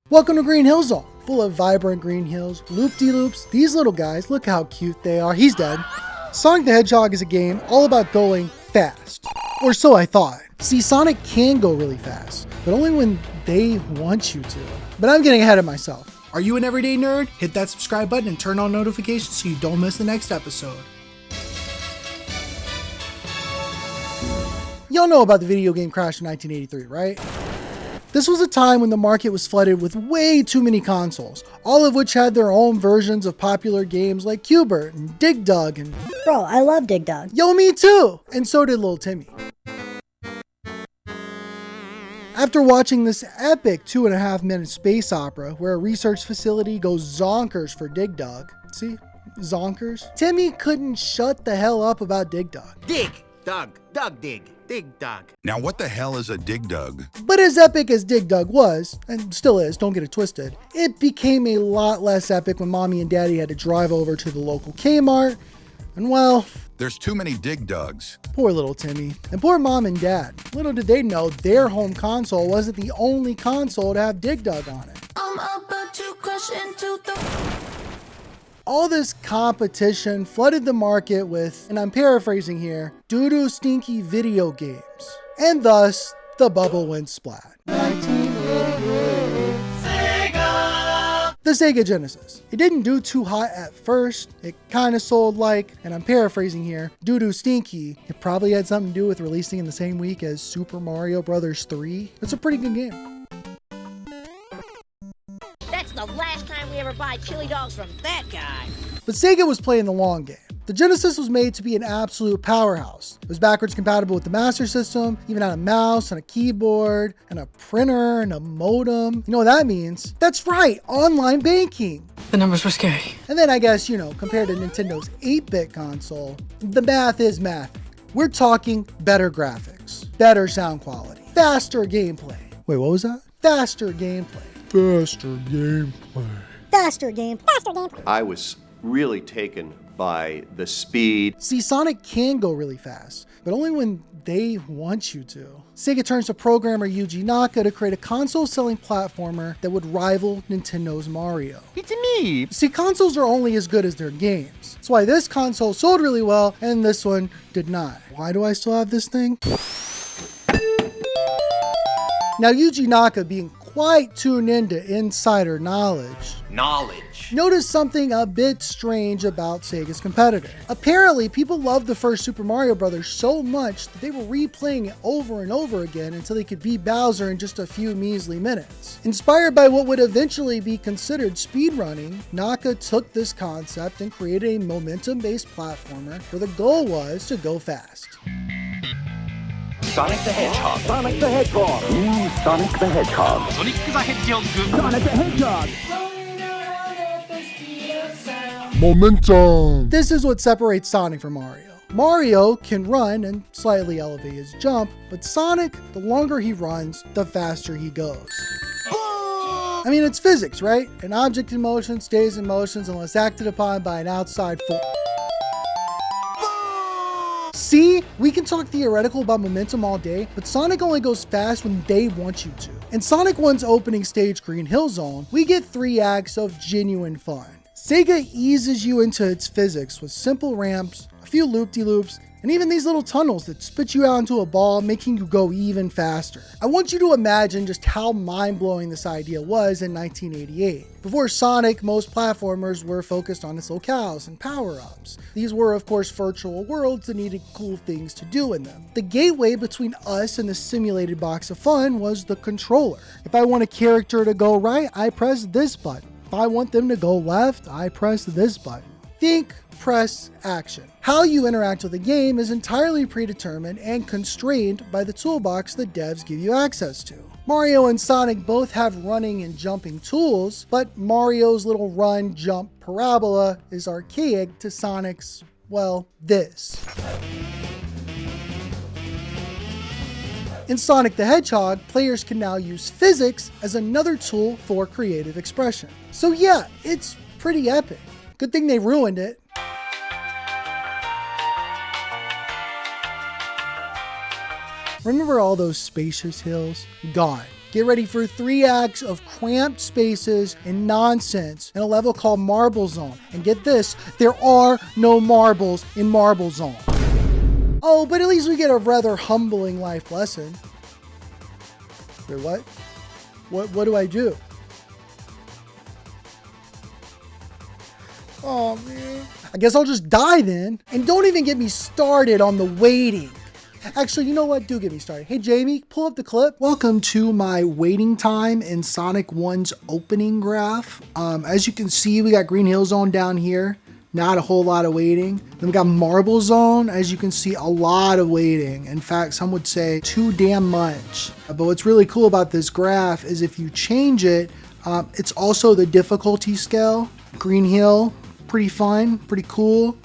Welcome to Green Hill Zone, full of vibrant green hills, loop-de-loops. These little guys, look how cute they are. He's dead. Sonic the Hedgehog is a game all about going fast. Or so I thought. See, Sonic can go really fast, but only when they want you to. But I'm getting ahead of myself. Are you an everyday nerd? Hit that subscribe button and turn on notifications so you don't miss the next episode. Y'all know about the video game crash in 1983, right? This was a time when the market was flooded with way too many consoles, all of which had their own versions of popular games like Q*bert and Dig Dug and... Bro, I love Dig Dug. Yo, me too! And so did Lil Timmy. After watching this epic 2.5-minute space opera where a research facility goes zonkers for Dig Dug, see? Zonkers? Timmy couldn't shut the hell up about Dig Dug. Dig, dug, dug, dig, dig, dug. Now what the hell is a dig dug? But as epic as Dig Dug was, and still is, don't get it twisted, it became a lot less epic when mommy and daddy had to drive over to the local Kmart, and well... There's too many dig dugs. Poor little Timmy. And poor mom and dad. Little did they know their home console wasn't the only console to have Dig Dug on it. I'm about to crash into the... All this competition flooded the market with, and I'm paraphrasing here, doo-doo stinky video games. And thus, the bubble went splat. 1988. Sega! The Sega Genesis. It didn't do too hot at first. It kind of sold like, and I'm paraphrasing here, doo-doo stinky. It probably had something to do with releasing in the same week as Super Mario Bros. 3. It's a pretty good game. That's the last time we ever buy chili dogs from that guy. But Sega was playing the long game. The Genesis was made to be an absolute powerhouse. It was backwards compatible with the Master System, even had a mouse and a keyboard and a printer and a modem. You know what that means? That's right, online banking. The numbers were scary. And then I guess, compared to Nintendo's 8-bit console, the math is math. We're talking better graphics, better sound quality, faster gameplay. Wait, what was that? Faster gameplay. Faster gameplay. Faster game. Faster game. I was really taken by the speed. See, Sonic can go really fast, but only when they want you to. Sega turns to programmer Yuji Naka to create a console-selling platformer that would rival Nintendo's Mario. It's me. See, consoles are only as good as their games. That's why this console sold really well, and this one did not. Why do I still have this thing? Now, Yuji Naka, being quite tuned into insider knowledge, noticed something a bit strange about Sega's competitor. Apparently, people loved the first Super Mario Bros. So much that they were replaying it over and over again until they could beat Bowser in just a few measly minutes. Inspired by what would eventually be considered speedrunning, Naka took this concept and created a momentum-based platformer where the goal was to go fast. Sonic the Hedgehog. Sonic the Hedgehog. Ooh, Sonic the Hedgehog. Sonic the Hedgehog. Sonic the Hedgehog. Momentum! This is what separates Sonic from Mario. Mario can run and slightly elevate his jump, but Sonic, the longer he runs, the faster he goes. I mean, it's physics, right? An object in motion stays in motion unless acted upon by an outside force. See, we can talk theoretical about momentum all day, but Sonic only goes fast when they want you to. In Sonic 1's opening stage, Green Hill Zone, we get 3 acts of genuine fun. Sega eases you into its physics with simple ramps, a few loop-de-loops, and even these little tunnels that spit you out into a ball, making you go even faster. I want you to imagine just how mind-blowing this idea was in 1988. Before Sonic, most platformers were focused on its locales and power-ups. These were, of course, virtual worlds that needed cool things to do in them. The gateway between us and the simulated box of fun was the controller. If I want a character to go right, I press this button. If I want them to go left, I press this button. Think, press, action. How you interact with the game is entirely predetermined and constrained by the toolbox the devs give you access to. Mario and Sonic both have running and jumping tools, but Mario's little run, jump parabola is archaic to Sonic's, well, this. In Sonic the Hedgehog, players can now use physics as another tool for creative expression. So yeah, it's pretty epic. Good thing they ruined it. Remember all those spacious hills? Gone. Get ready for 3 acts of cramped spaces and nonsense in a level called Marble Zone. And get this, there are no marbles in Marble Zone. Oh, but at least we get a rather humbling life lesson. Wait, what? What do I do? Oh, man. I guess I'll just die then. And don't even get me started on the waiting. Actually, you know what? Do get me started. Hey, Jamie, pull up the clip. Welcome to my waiting time in Sonic 1's opening graph. As you can see, we got Green Hill Zone down here. Not a whole lot of waiting. Then we got Marble Zone. As you can see, a lot of waiting. In fact, some would say too damn much. But what's really cool about this graph is if you change it, it's also the difficulty scale. Green Hill, pretty fun, pretty cool.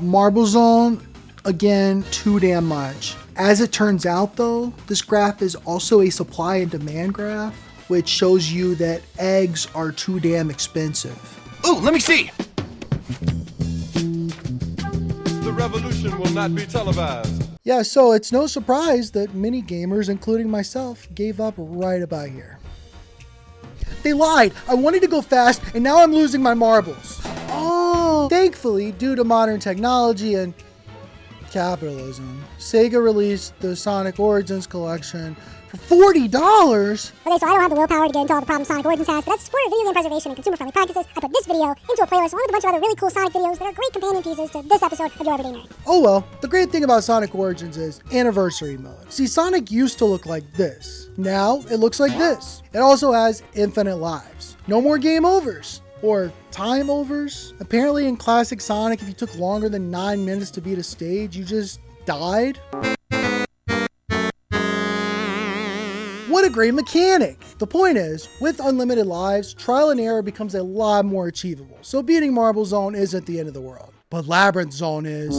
Marble Zone, again, too damn much. As it turns out though, this graph is also a supply and demand graph, which shows you that eggs are too damn expensive. Ooh, let me see. The revolution will not be televised. Yeah, so it's no surprise that many gamers, including myself, gave up right about here. They lied. I wanted to go fast, and now I'm losing my marbles. Oh, thankfully, due to modern technology and capitalism, Sega released the Sonic Origins collection for $40. Okay, so I don't have the willpower to get into all the problems Sonic Origins has, but as a supporter of video game preservation and consumer-friendly practices, I put this video into a playlist along with a bunch of other really cool Sonic videos that are great companion pieces to this episode of Your Everyday Nerd. Oh well, the great thing about Sonic Origins is Anniversary Mode. See, Sonic used to look like this. Now, it looks like this. It also has infinite lives. No more game overs. Or time overs. Apparently in classic Sonic, if you took longer than 9 minutes to beat a stage, you just died. What a great mechanic! The point is, with unlimited lives, trial and error becomes a lot more achievable. So beating Marble Zone isn't the end of the world. But Labyrinth Zone is.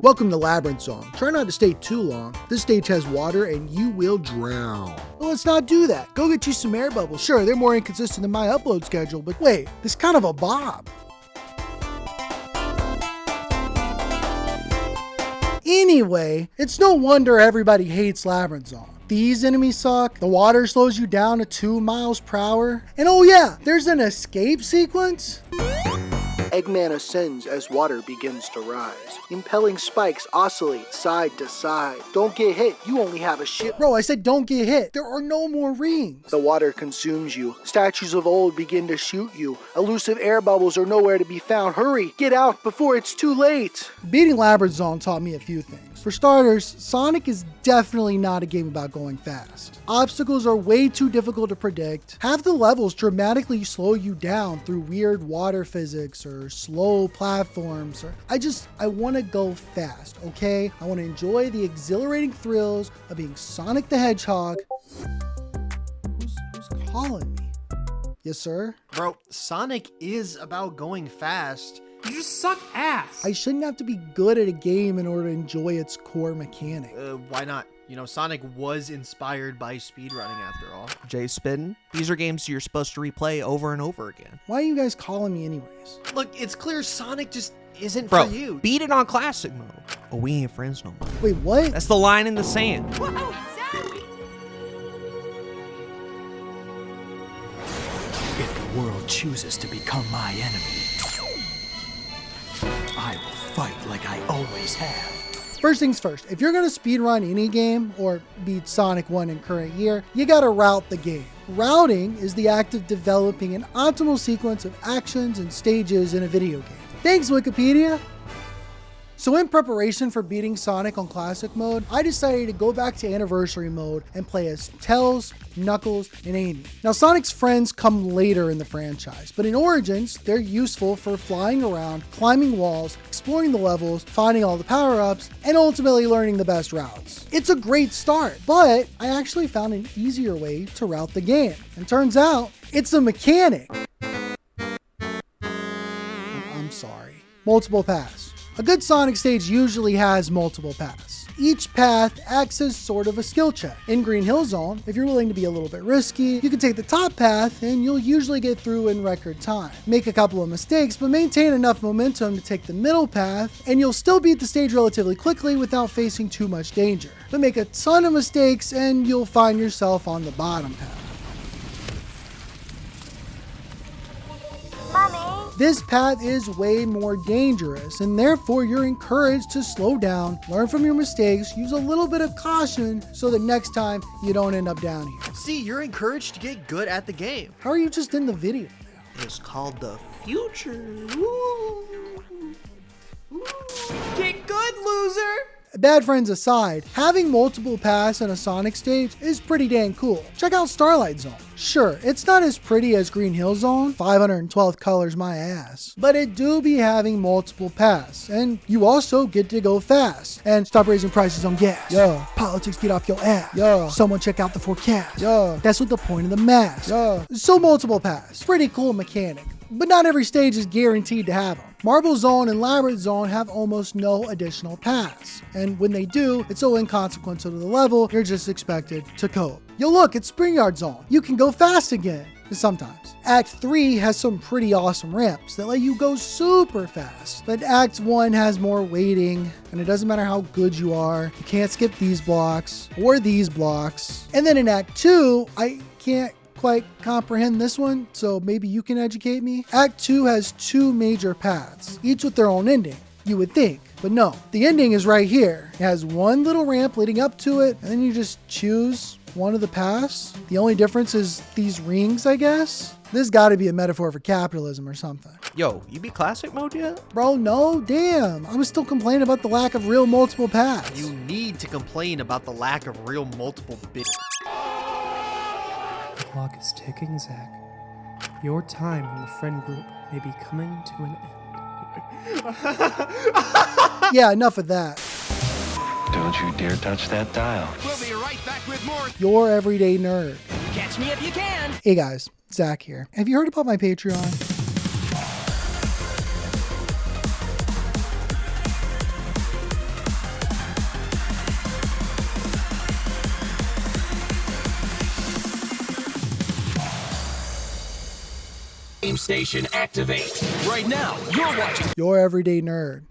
Welcome to Labyrinth Zone. Try not to stay too long. This stage has water and you will drown. Well, let's not do that. Go get you some air bubbles. Sure, they're more inconsistent than my upload schedule, but wait, this is kind of a bob. Anyway, it's no wonder everybody hates Labyrinth Zone. These enemies suck, the water slows you down to 2 miles per hour, and oh yeah, there's an escape sequence? Eggman ascends as water begins to rise. Impelling spikes oscillate side to side. Don't get hit, you only have a shit. Bro, I said don't get hit. There are no more rings. The water consumes you. Statues of old begin to shoot you. Elusive air bubbles are nowhere to be found. Hurry, get out before it's too late. Beating Labyrinth Zone taught me a few things. For starters, Sonic is definitely not a game about going fast. Obstacles are way too difficult to predict. Half the levels dramatically slow you down through weird water physics or slow platforms. I want to go fast, okay? I want to enjoy the exhilarating thrills of being Sonic the Hedgehog. Who's calling me? Yes, sir? Bro, Sonic is about going fast. You just suck ass. I shouldn't have to be good at a game in order to enjoy its core mechanic. Why not? You know, Sonic was inspired by speedrunning after all. Jay Spin. These are games you're supposed to replay over and over again. Why are you guys calling me anyways? Look, it's clear Sonic just isn't Bro, for you. Beat it on classic mode. Oh, we ain't friends no more. Wait, what? That's the line in the sand. If the world chooses to become my enemy, I will fight like I always have. First things first, if you're gonna speedrun any game or beat Sonic 1 in current year, you gotta route the game. Routing is the act of developing an optimal sequence of actions and stages in a video game. Thanks, Wikipedia. So in preparation for beating Sonic on Classic mode, I decided to go back to Anniversary mode and play as Tails, Knuckles, and Amy. Now Sonic's friends come later in the franchise, but in Origins, they're useful for flying around, climbing walls, exploring the levels, finding all the power-ups, and ultimately learning the best routes. It's a great start, but I actually found an easier way to route the game. And turns out, it's a mechanic. I'm sorry. Multiple paths. A good Sonic stage usually has multiple paths. each path acts as sort of a skill check. In Green Hill Zone, if you're willing to be a little bit risky, you can take the top path and you'll usually get through in record time. Make a couple of mistakes, but maintain enough momentum to take the middle path, and you'll still beat the stage relatively quickly without facing too much danger. But make a ton of mistakes and you'll find yourself on the bottom path. This path is way more dangerous, and therefore you're encouraged to slow down, learn from your mistakes, use a little bit of caution so that next time you don't end up down here. See, you're encouraged to get good at the game. How are you just in the video? It's called the future. Ooh. Ooh. Get good, loser! Bad friends aside, having multiple paths in a Sonic stage is pretty dang cool. Check out Starlight Zone. Sure, it's not as pretty as Green Hill Zone, 512 colors my ass, but it do be having multiple paths, and you also get to go fast and stop raising prices on gas. Yeah, politics get off your ass. Yeah, someone check out the forecast. Yeah, that's what the point of the mask. Yeah, so multiple paths, pretty cool mechanic. But not every stage is guaranteed to have them. Marble Zone and Labyrinth Zone have almost no additional paths, and when they do, it's so inconsequential to the level, you're just expected to cope. Yo, look, it's Springyard Zone. You can go fast again, sometimes. Act 3 has some pretty awesome ramps that let you go super fast, but Act 1 has more waiting, and it doesn't matter how good you are, you can't skip these blocks or these blocks. And then in Act 2, I can't quite comprehend this one, so maybe you can educate me. Act 2 has 2 major paths, each with their own ending, you would think. But no, the ending is right here. It has one little ramp leading up to it, and then you just choose one of the paths. The only difference is these rings, I guess. This gotta be a metaphor for capitalism or something. Yo, you beat classic mode yet? Bro, no, damn. I was still complaining about the lack of real multiple paths. You need to complain about the lack of real multiple bits. The clock is ticking, Zach. Your time in the friend group may be coming to an end. Yeah, enough of that. Don't you dare touch that dial. We'll be right back with more. Your everyday nerd. Catch me if you can. Hey guys, Zach here. Have you heard about my Patreon? Station activate. Right now, you're watching Your Everyday Nerd.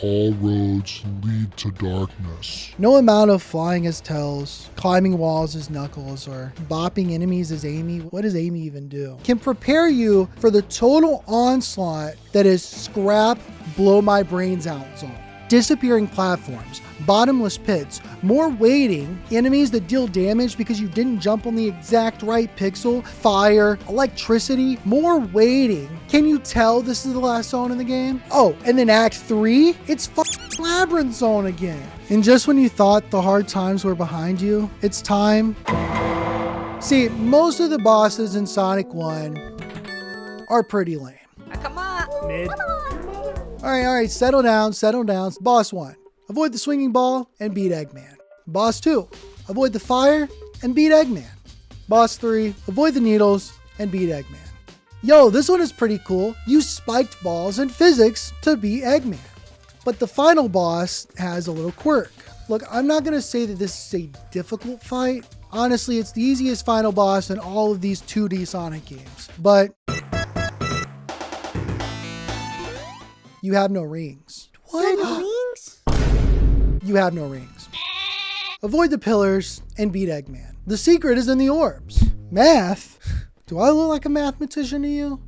All roads lead to darkness. No amount of flying as Tails, climbing walls as Knuckles, or bopping enemies as Amy, what does Amy even do, can prepare you for the total onslaught that is scrap, blow my brains out zone. Disappearing platforms, bottomless pits, more waiting, enemies that deal damage because you didn't jump on the exact right pixel, fire, electricity, more waiting. Can you tell this is the last zone in the game? Oh, and then Act 3, it's Labyrinth Zone again. And just when you thought the hard times were behind you, it's time. See, most of the bosses in Sonic 1 are pretty lame. Come on. Mid. All right, settle down. Boss 1, avoid the swinging ball and beat Eggman. Boss 2, avoid the fire and beat Eggman. Boss 3, avoid the needles and beat Eggman. Yo, this one is pretty cool. Use spiked balls and physics to beat Eggman. But the final boss has a little quirk. Look, I'm not gonna say that this is a difficult fight. Honestly, it's the easiest final boss in all of these 2D Sonic games. But you have no rings. What? No rings? You have no rings. Avoid the pillars and beat Eggman. The secret is in the orbs. Math? Do I look like a mathematician to you?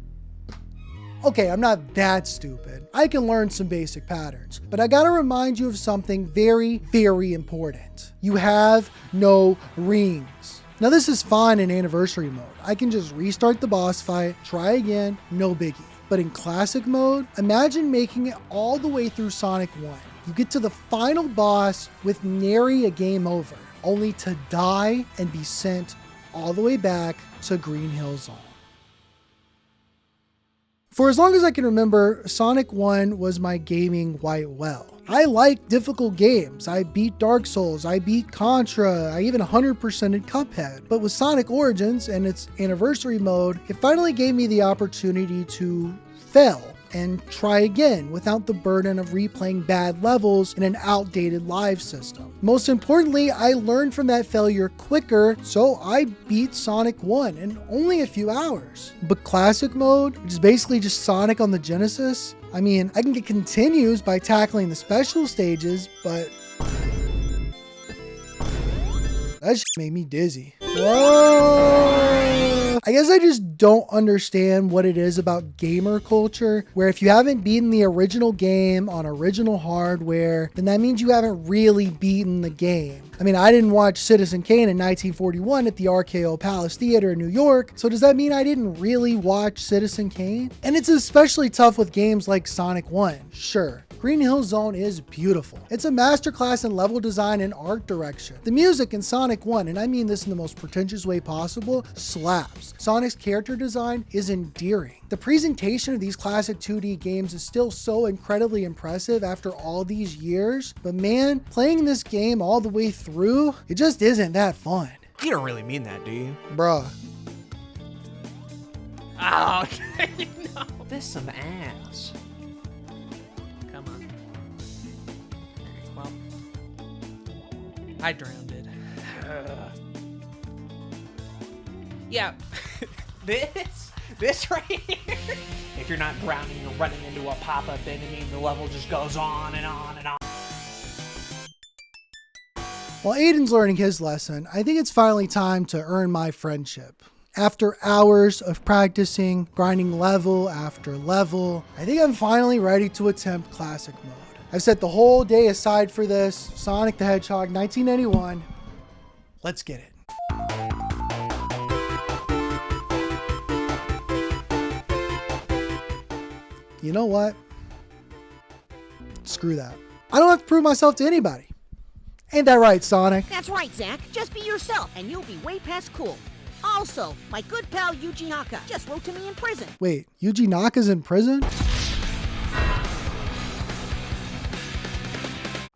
Okay, I'm not that stupid. I can learn some basic patterns, but I gotta remind you of something very, very important. You have no rings. Now this is fine in anniversary mode. I can just restart the boss fight, try again, no biggie. But in classic mode, imagine making it all the way through Sonic 1. You get to the final boss with nary a game over, only to die and be sent all the way back to Green Hill Zone. For as long as I can remember, Sonic 1 was my gaming white well. I like difficult games. I beat Dark Souls, I beat Contra, I even 100%ed Cuphead. But with Sonic Origins and its anniversary mode, it finally gave me the opportunity to fail and try again without the burden of replaying bad levels in an outdated live system. Most importantly, I learned from that failure quicker, so I beat Sonic 1 in only a few hours. But Classic Mode, which is basically just Sonic on the Genesis, I mean, I can get continues by tackling the special stages, but that shit made me dizzy. Whoa! I guess I just don't understand what it is about gamer culture, where if you haven't beaten the original game on original hardware, then that means you haven't really beaten the game. I mean, I didn't watch Citizen Kane in 1941 at the RKO Palace Theater in New York, so does that mean I didn't really watch Citizen Kane? And it's especially tough with games like Sonic 1. Sure, Green Hill Zone is beautiful. It's a masterclass in level design and art direction. The music in Sonic 1, and I mean this in the most pretentious way possible, slaps. Sonic's character design is endearing. The presentation of these classic 2D games is still so incredibly impressive after all these years, but man, playing this game all the way through, it just isn't that fun. You don't really mean that, do you? Bruh. Oh, okay, no. This some ass. Come on. Well, I drowned it. Yeah, this right here. If you're not drowning, you're running into a pop-up enemy, and the level just goes on and on and on. While Aiden's learning his lesson, I think it's finally time to earn my friendship. After hours of practicing, grinding level after level, I think I'm finally ready to attempt Classic Mode. I've set the whole day aside for this. Sonic the Hedgehog 1991. Let's get it. You know what? Screw that. I don't have to prove myself to anybody. Ain't that right, Sonic? That's right, Zach. Just be yourself, and you'll be way past cool. Also, my good pal Yuji Naka just wrote to me in prison. Wait, Yuji Naka's in prison?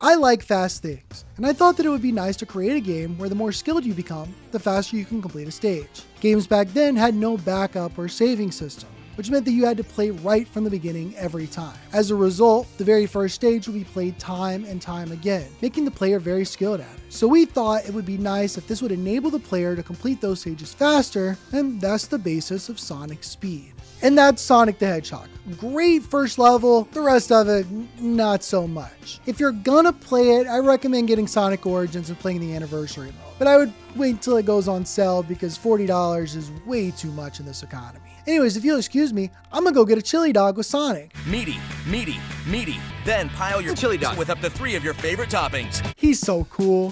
I like fast things, and I thought that it would be nice to create a game where the more skilled you become, the faster you can complete a stage. Games back then had no backup or saving system, which meant that you had to play right from the beginning every time. As a result, the very first stage would be played time and time again, making the player very skilled at it. So we thought it would be nice if this would enable the player to complete those stages faster, and that's the basis of Sonic Speed. And that's Sonic the Hedgehog. Great first level, the rest of it, not so much. If you're gonna play it, I recommend getting Sonic Origins and playing the Anniversary mode. But I would wait till it goes on sale because $40 is way too much in this economy. Anyways, if you'll excuse me, I'm gonna go get a chili dog with Sonic. Meaty, meaty, meaty. Then pile your chili dog with up to 3 of your favorite toppings. He's so cool.